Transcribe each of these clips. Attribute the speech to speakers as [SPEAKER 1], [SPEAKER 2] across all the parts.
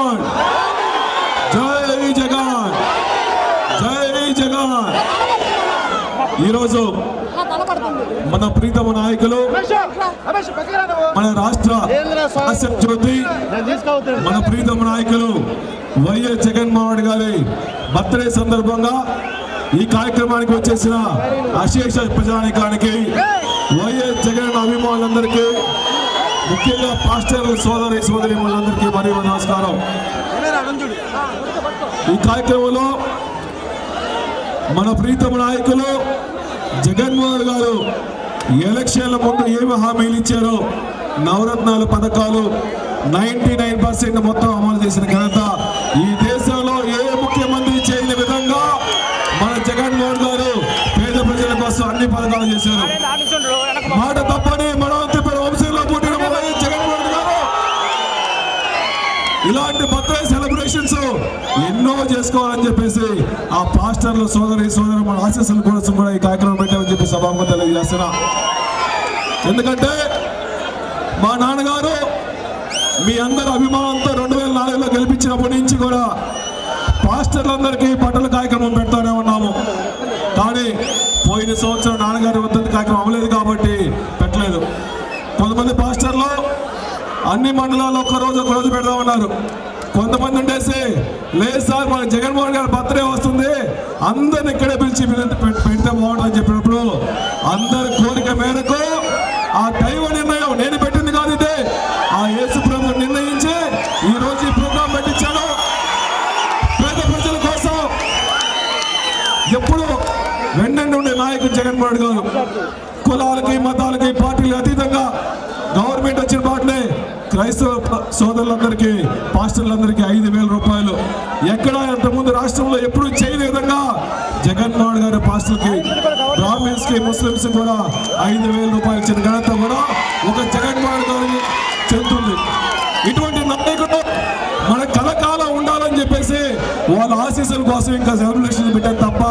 [SPEAKER 1] జగన్, జై జగన్, జై జగన్. ఈరోజు మన ప్రీతమ నాయకులు, మన రాష్ట్ర జ్యోతి, మన ప్రీతమ నాయకులు వైఎస్ జగన్మోహన్ రెడ్డి గారి బర్త్డే సందర్భంగా ఈ కార్యక్రమానికి వచ్చేసిన అశేష ప్రజానికానికి, వైఎస్ జగన్ అభిమానులందరికీ, ముఖ్యంగా పాస్టర్ సోదరి సోదరీమణులందరికీ మరియు నమస్కారం. ఈ కార్యక్రమంలో మన ప్రీతమ నాయకులు జగన్మోహన్ గారు ఎలక్షన్ల ముందు ఏమి హామీలు ఇచ్చారో, నవరత్నాల పథకాలు 99% మొత్తం అమలు చేసిన ఘనత ఈ దేశంలో ఏ ముఖ్యమంత్రి చేయని విధంగా మన జగన్మోహన్ గారు పేద ప్రజల కోసం అన్ని పథకాలు చేశారు. మాట తప్పని మనోత్తిపడి వంశంలో పుట్టిన జగన్మోహన్ గారు ఇలాంటి బర్త్డే సెలబ్రేషన్స్ ఎన్నో చేసుకోవాలని చెప్పేసి ఆ పాస్టర్లు సోదరి మన ఆశీస్సుల కోసం కూడా ఈ కార్యక్రమం పెట్టామని చెప్పి సభాముఖంగా తెలియజేస్తున్నా. ఎందుకంటే మా నాన్నగారు మీ అందరి అభిమానంతో 2004లో గెలిపించినప్పటి నుంచి కూడా పాస్టర్లందరికీ బట్టల కార్యక్రమం పెడతానే ఉన్నాము. కానీ పోయిన సంవత్సరం నాన్నగారి వద్ద కార్యక్రమం అవ్వలేదు కాబట్టి పెట్టలేదు. కొంతమంది పాస్టర్లు అన్ని మండలాల్లో ఒక రోజు పెడదామన్నారు. కొంతమంది ఉండేసి లేదు సార్ మన జగన్మోహన్ గారి బర్త్డే వస్తుంది, అందరిని ఇక్కడే పిలిచి పెడితే బాగుంటుందని చెప్పినప్పుడు అందరి కోరిక మేరకు ఆ దైవ నిర్ణయం, నేను పెట్టింది కాదు ఇదే, ఆ యేసు ప్రభు నిర్ణయించి ఈ రోజు ఈ ప్రోగ్రాం పెట్టించాను. పేద ప్రజల కోసం ఎప్పుడు వెన్నండి ఉండే నాయకుడు జగన్మోహన్ గారు. కులాలకి మతాలకి పార్టీలకు అతీతంగా గవర్నమెంట్ వచ్చిన పాటలే క్రైస్తవ సోదరులందరికీ పాస్టర్లందరికీ 5,000 రూపాయలు ఎక్కడ అంతకుముందు రాష్ట్రంలో ఎప్పుడు చేయని విధంగా జగన్మోహన్ గారి పాస్టర్కి, బ్రాహ్మిన్స్ కి, ముస్లింస్ కూడా 5,000 రూపాయలు ఇచ్చిన ఘనత కూడా ఒక జగన్మోహన్ గారికి చెందుతుంది. ఇటువంటి నాయకుడు మన కలకాలం ఉండాలని చెప్పేసి వాళ్ళ ఆశీస్సుల కోసం ఇంకా సెలబ్రేషన్ పెట్టారు తప్ప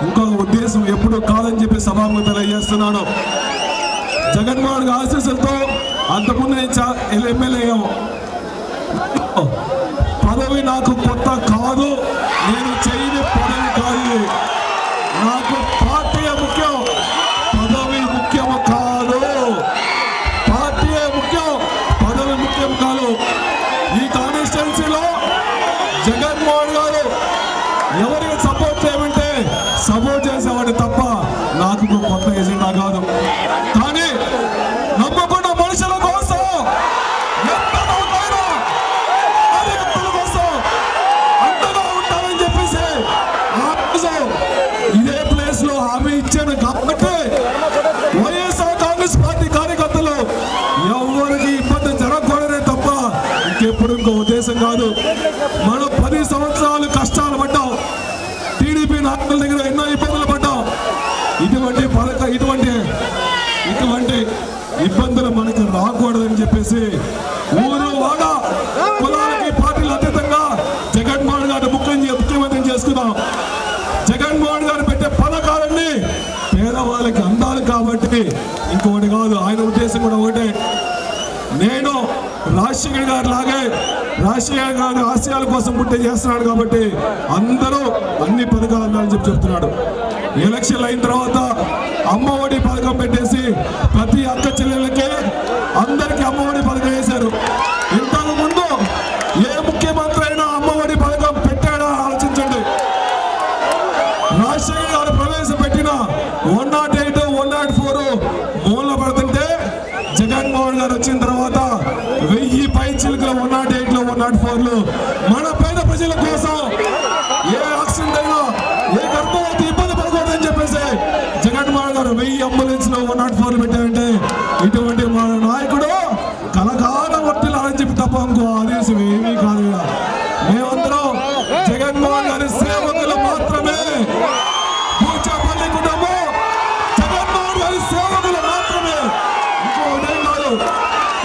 [SPEAKER 1] ఇంకొక ఉద్దేశం ఎప్పుడు కాదని చెప్పి సభాముఖంగా తెలియజేస్తున్నాను. జగన్మోహన్ గారి ఆశీస్సులతో అంతకుముందు నేను ఎమ్మెల్యే పదవి నాకు కొత్త కాదు, నేను చేయని పదవి కాదు, నాకు పార్టీ ముఖ్యం, పదవి ముఖ్యం కాదు, పార్టీ ముఖ్యం, పదవి ముఖ్యం కాదు. ఈ కాన్స్టిట్యున్సీలో జగన్మోహన్ గారు ఎవరికి సపోర్ట్ చేయమంటే సపోర్ట్ చేసేవాడు తప్ప నాకు కొత్త ఎజెండా కాదు. కానీ నమ్మకుండా మనుషుల కోసం అంతగా ఉంటారని చెప్పేసి ఇదే ప్లేస్ లో హామీ ఇచ్చాను కాబట్టి వైఎస్ఆర్ కాంగ్రెస్ పార్టీ కార్యకర్తలు ఎవరికి ఇబ్బంది జరగకూడదే తప్ప ఇంకెప్పుడు ఇంకో ఉద్దేశం కాదు. మనం 10 సంవత్సరాలు కష్టాలు పడ్డాం, టీడీపీ నాయకుల దగ్గర ఎన్నో ఇబ్బందులు పడ్డాం. ఇటువంటి ఇబ్బందులు మనకు రాకూడదని చెప్పేసి ఊరు వాడ కులాలకి పార్టీలు అతీతంగా జగన్మోహన్ గారు ముఖ్యమంత్రి చేసుకున్నాం. జగన్మోహన్ గారు పెట్టే పథకాలన్నీ పేదవాళ్ళకి అందాలి కాబట్టి ఇంకొకటి కాదు. ఆయన ఉద్దేశం కూడా ఒకటే, నేను రాజశేఖర్ గారి లాగే రాజశేఖర్ గారి ఆశయాల కోసం పుట్టే చేస్తున్నాడు కాబట్టి అందరూ అన్ని పథకాలు అందాలని చెప్తున్నాడు. ఎలక్షన్లు అయిన తర్వాత అమ్మఒడి పథకం పెట్టేసి ప్రతి అక్క చెల్లెలకి అందరికీ అమ్మఒడి పథకం వేశారు. ఇంతకు ముందు ఏ ముఖ్యమంత్రి అయినా అమ్మఒడి పథకం పెట్టాడా ఆలోచించండి. రాజశేఖర్ గారు ప్రవేశపెట్టిన 108, 104 మూల పడుతుంటే జగన్మోహన్ గారు వచ్చిన తర్వాత 1000 పై చిలుకలు 108లో 104లో మన పేద ప్రజల కోసం ఏ యాక్సిడెంట్ అయినా ఏ గర్భవతి ఇబ్బంది పడకూడదని చెప్పేసి జగన్మోహన్ గారు 1000 అంబులెన్స్ లో 104 పెట్టారంటే ఇటువంటి మన నాయకుడు కలకాలం వర్తిల్లాలని చెప్పి తప్ప ఇంకో ఆదేశం ఏమీ కాదు. మేమందరం జగన్మోహన్ గారి సేవకులు మాత్రమే. పూచాపల్లి కుటుంబం జగన్మోహన్ గారి సేవకులు మాత్రమే, ఇంకోటేం కాదు.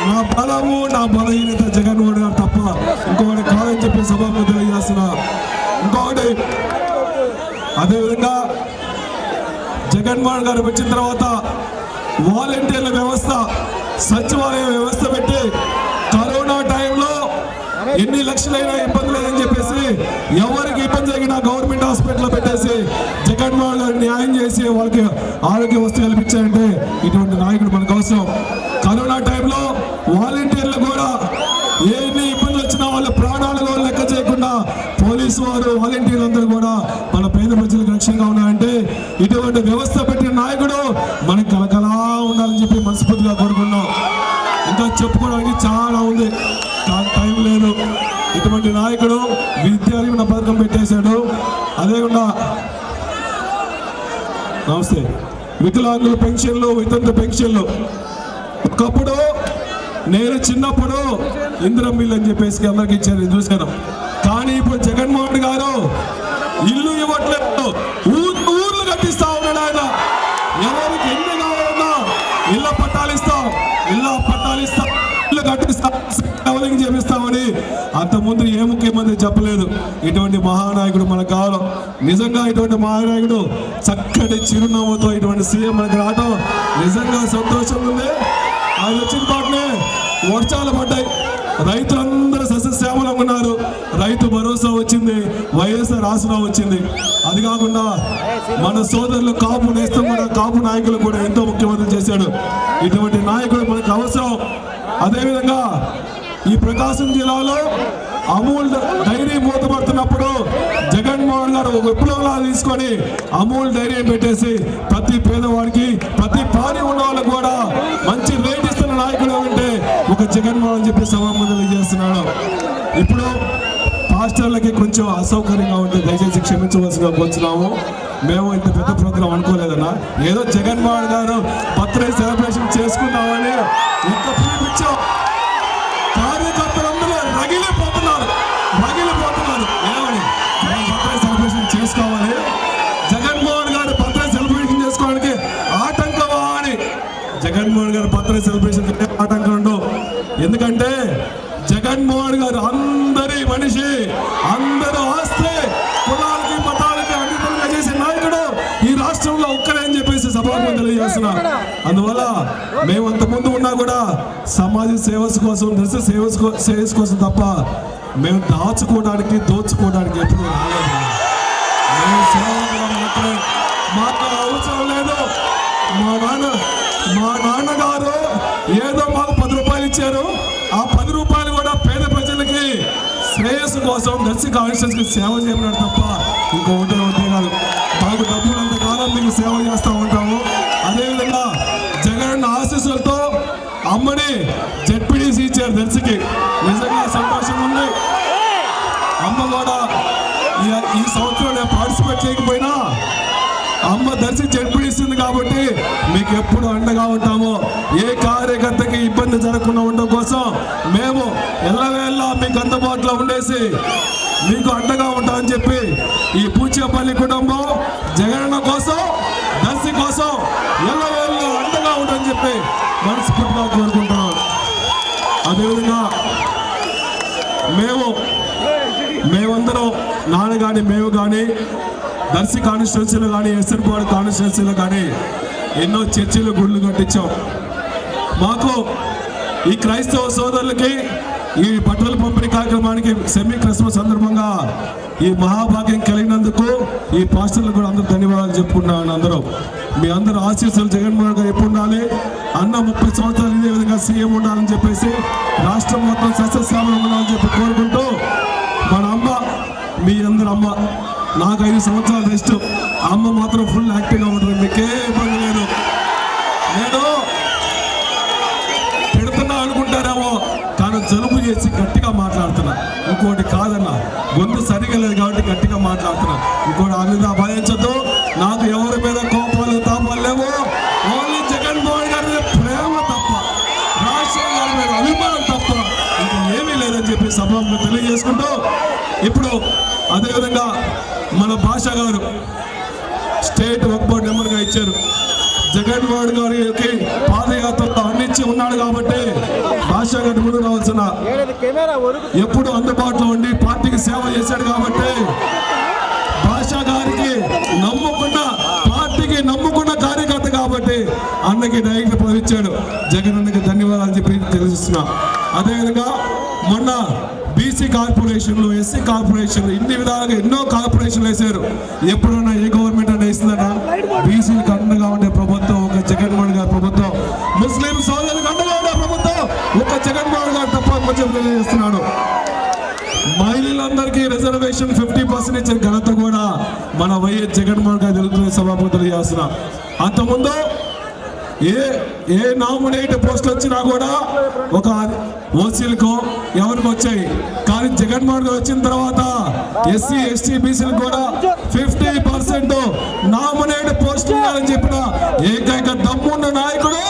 [SPEAKER 1] నా బలము నా బలహీనత జగన్మోహన్ గారు తప్ప ఇంకొకటి కాదని చెప్పి సభకు తెలియజేస్తున్నా. ఇంకొకటి అదేవిధంగా జగన్మోహన్ గారు వచ్చిన తర్వాత వాలంటీర్ల వ్యవస్థ, సచివాలయ వ్యవస్థ పెట్టి కరోనా టైంలో ఎన్ని లక్షలైనా చేసి వాళ్ళకి ఆరోగ్య వస్తువు కల్పించారంటే ఇటువంటి నాయకుడు మనకు అవసరం. కరోనా టైంలో వాలంటీర్లు కూడా ఎన్ని ఇబ్బందులు వచ్చినా వాళ్ళ ప్రాణాలు లెక్క చేయకుండా పోలీసు వారు వాలంటీర్లు అందరూ కూడా మన పేద ప్రజలకు రక్షణగా ఉన్నారంటే ఇటువంటి వ్యవస్థ పెట్టిన నాయకుడు మనకు కలకలా ఉండాలని చెప్పి మనస్ఫూర్తిగా కోరుకున్నాం. ఇంకా చెప్పుకోవడానికి చాలా ఉంది కానీ టైం లేదు. ఇటువంటి నాయకుడు విద్యాదీవెన పథకం పెట్టేశాడు. అదేవిధంగా నమస్తే వికలాంగుల పెన్షన్లు, వితంతు పెన్షన్లు. ఒకప్పుడు నేను చిన్నప్పుడు ఇందిరమ్మ ఇల్లు అని చెప్పేసి అందరికి ఇచ్చారు, చూశాను. కానీ ఇప్పుడు జగన్మోహన్ గారు ఇల్లు ఇవ్వట్లేదు, ఊర్లు కట్టిస్తా ఉన్నాడు ఆయన. ఎవరికి ఎన్ని కావాలన్నా ఇళ్ళ పట్టాలు ఇస్తాం, ఇల్లు కట్టిస్తాం, డెవలింగ్ చేపిస్తామని అంతకుముందు ఏ ముఖ్యమంత్రి చెప్పలేదు. ఇటువంటి మహానాయకుడు మనకు కావాలి. నిజంగా ఇటువంటి మహానాయకుడు చక్కటి చిరునవ్వుతో ఇటువంటి సీఎం మనకు రావడం నిజంగా సంతోషం ఉంది. ఆయన వచ్చిన పాటనే వర్షాలు పడ్డాయి, రైతులందరూ సస్యశ్యామలంగా ఉన్నారు. రైతు భరోసా వచ్చింది, వైఎస్ఆర్ ఆసరా వచ్చింది. అది కాకుండా మన సోదరులు కాపు నేస్తం కూడా, కాపు నాయకులు కూడా ఎంతో ముఖ్యమంత్రి చేశాడు. ఇటువంటి నాయకుడు మనకు అవసరం. అదేవిధంగా ఈ ప్రకాశం జిల్లాలో అమూల్ డైరీ మూతపడుతున్నప్పుడు జగన్మోహన్ గారు విప్లవంలా తీసుకొని అమూల్ డైరీ పెట్టేసి ప్రతి పేదవాడికి, ప్రతి పాని ఉన్న వాళ్ళకు కూడా మంచి రేట్ ఇస్తున్న నాయకుడు అంటే ఒక జగన్మోహన్ అని చెప్పి సభాముఖంగా చేస్తున్నాడు. ఇప్పుడు పాస్టర్లకి కొంచెం అసౌకర్యంగా ఉంటే దయచేసి క్షమించవలసిగా కోరుచున్నాము. మేము ఇంత పెద్ద ప్రోగ్రాం అనుకోలేదన్నా. ఏదో జగన్మోహన్ గారు బర్త్డే సెలబ్రేషన్ చేసుకున్నామని ఇంత పిలిపించాం. కార్యకర్తలందరూ రగిలిపోతున్నారు. ఏమని బర్త్డే సెలబ్రేషన్ చేసుకోవాలి, జగన్మోహన్ గారు బర్త్డే సెలబ్రేషన్ చేసుకోవడానికి ఆటంకమా అని. జగన్మోహన్ గారు బర్త్డే సెలబ్రేషన్ ఆటంకం ఉండవు. ఎందుకంటే జగన్మోహన్ గారు అందరి మనిషి, అందరూ ఆస్తే కులాలకి మతాలకి అన్నిటిగా చేసే నాయకుడు ఈ రాష్ట్రంలో ఒక్కరే అని చెప్పేసి సభాముఖంగా తెలియజేస్తున్నా. అందువల్ల మేము అంత ముందు ఉన్నా కూడా సమాజ సేవ కోసం, దేశ సేవ కోసం తప్ప మేము దాచుకోవడానికి, దోచుకోవడానికి ఎప్పుడు రాలేదు. మేము సేవకులం మాత్రమే, మాకు అవసరం లేదు. మా నాన్నగారు ఏదో మాకు 10 రూపాయలు ఇచ్చారు, ఆ 10 రూపాయలు కూడా పేద ప్రజలకి శ్రేయస్సు కోసం దర్శి కాన్స్టిట్యూన్సీకి సేవ చేయమన్నాడు తప్ప ఇంకొకటే కాదు. మాకు డబ్బులంత కాలం మీకు సేవ చేస్తూ ఉంటాము. అదేవిధంగా జగన్ ఆశీస్సులతో అమ్మని జెడ్పీటీసీ ఇచ్చారు దర్శికి, నిజంగా సంతోషం ఉంది. అమ్మ కూడా ఈ సంవత్సరం నేను పార్టిసిపేట్ చేయకపోయినా అమ్మ దర్శి జడ్పడిస్తుంది కాబట్టి మీకు ఎప్పుడు అండగా ఉంటాము. ఏ కార్యకర్తకి ఇబ్బంది జరగకుండా ఉండడం కోసం మేము ఎల్లవేళ మీకు అందుబాటులో ఉండేసి మీకు అండగా ఉంటామని చెప్పి ఈ పూచేపల్లి కుటుంబం జగనన్న కోసం, దర్శి కోసం ఎల్లవేళ అండగా ఉంటామని చెప్పి మనస్ఫూర్తిగా కోరుకుంటున్నాం. అదేవిధంగా మేమందరం నాన్న కానీ, మేము కానీ దర్శి కాన్స్టిట్యున్సీలో కానీ, ఎస్ఎన్పాడు కాన్స్టిట్యున్సీలో కానీ ఎన్నో చర్చిలు, గుళ్ళు కట్టించాం. మాకు ఈ క్రైస్తవ సోదరులకి ఈ బట్టల పంపిణీ కార్యక్రమానికి సెమీ క్రిస్మస్ సందర్భంగా ఈ మహాభాగ్యం కలిగినందుకు ఈ పాస్టర్లకు కూడా అందరూ ధన్యవాదాలు చెప్పుకుంటున్నాను. అందరూ మీ అందరూ ఆశీస్సులు జగన్మోహన్ గారు ఎప్పుడు ఉండాలి, అన్న 30 సంవత్సరాలు ఇదే విధంగా సీఎం ఉండాలని చెప్పేసి, రాష్ట్రం మొత్తం సస్యశ్యామలం ఉండాలని చెప్పి కోరుకుంటూ, మన అమ్మ, మీ అందరు అమ్మ, నాకు 5 సంవత్సరాలు రెస్ట్, అమ్మ మాత్రం ఫుల్ యాక్టివ్గా ఉంటుంది, మీకే ఇబ్బంది లేదు. నేను పెడుతున్నా అనుకుంటారేమో కానీ జలుబు చేసి గట్టిగా మాట్లాడుతున్నా, ఇంకోటి కాదన్నా, గొంతు సరిగా లేదు కాబట్టి గట్టిగా మాట్లాడుతున్నా. ఇంకోటి ఆ మీద భయించద్దు, నాకు ఎవరి మీద కోపాలు తాపాలు లేవు. ఓన్లీ జగన్మోహన్ గారి మీద ప్రేమ తప్ప, రాజశేఖర్ గారి మీద అభిమానం తప్ప ఇంకా ఏమీ లేదని చెప్పి సభలో తెలియజేసుకుంటూ, ఇప్పుడు అదేవిధంగా మన భాష గారు స్టేట్ వర్క్ బోర్డ్ మెంబర్గా ఇచ్చారు. జగన్మోహన్ గారికి పాదయాత్రలో అందించి ఉన్నాడు కాబట్టి భాష గారి ముందు రావాల్సిన, ఎప్పుడు అందుబాటులో ఉండి పార్టీకి సేవ చేశాడు కాబట్టి భాష గారికి పార్టీకి నమ్ముకున్న కార్యకర్త కాబట్టి అన్నకి డైరెక్ట్ పదవి ఇచ్చాడు. జగన్ అన్నకి ధన్యవాదాలు చెప్పి తెలియజేస్తున్నా. అదేవిధంగా మొన్న బీసీ కార్పొరేషన్లు, ఎస్సీ కార్పొరేషన్లు, ఇన్ని విధాలుగా ఎన్నో కార్పొరేషన్లు వేశారు. ఎప్పుడన్నా ఏ గవర్నమెంట్ అన్నా ఇస్తుందన్నా? బీసీలకు అండగా ఉండే ప్రభుత్వం ఒక జగన్మోహన్ గారి ప్రభుత్వం, ముస్లిం సోదరులకు అండగా ఉండే ప్రభుత్వం ఒక జగన్మోహన్ గారు తప్ప కొంచెం తెలియజేస్తున్నాడు. మహిళలందరికీ రిజర్వేషన్ 50% ఇచ్చిన ఘనత కూడా మన వైఎస్ జగన్మోహన్ గారు జరుగుతున్న సభాపతి తెలియజేస్తున్నా. అంతకుముందు ఏ నామినేట్ పోస్టులు వచ్చినా కూడా ఒక ఓసీలకు ఎవరికి వచ్చాయి, కానీ జగన్మోహన్ గారు వచ్చిన తర్వాత ఎస్సీ ఎస్టీ బీసీలకు కూడా 50% నామినేట్ పోస్టులు ఇవ్వాలని చెప్పిన ఏకైక దమ్మున్న నాయకుడు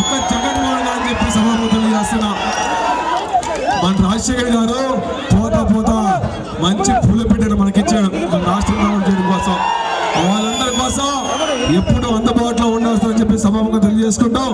[SPEAKER 1] ఒక జగన్మోహన్ గారు అని చెప్పి సభాపతి తెలియజేస్తున్నా. మన రాజశేఖర్ గారు పోతా మంచి పూల పెట్టారు మనకిచ్చాడు రాష్ట్రం చేయడం కోసం, వాళ్ళందరి కోసం ఎప్పుడు అందుబాటులో ఉండాల్సిందని చెప్పి సభాముఖంగా తెలియజేసుకుంటాం.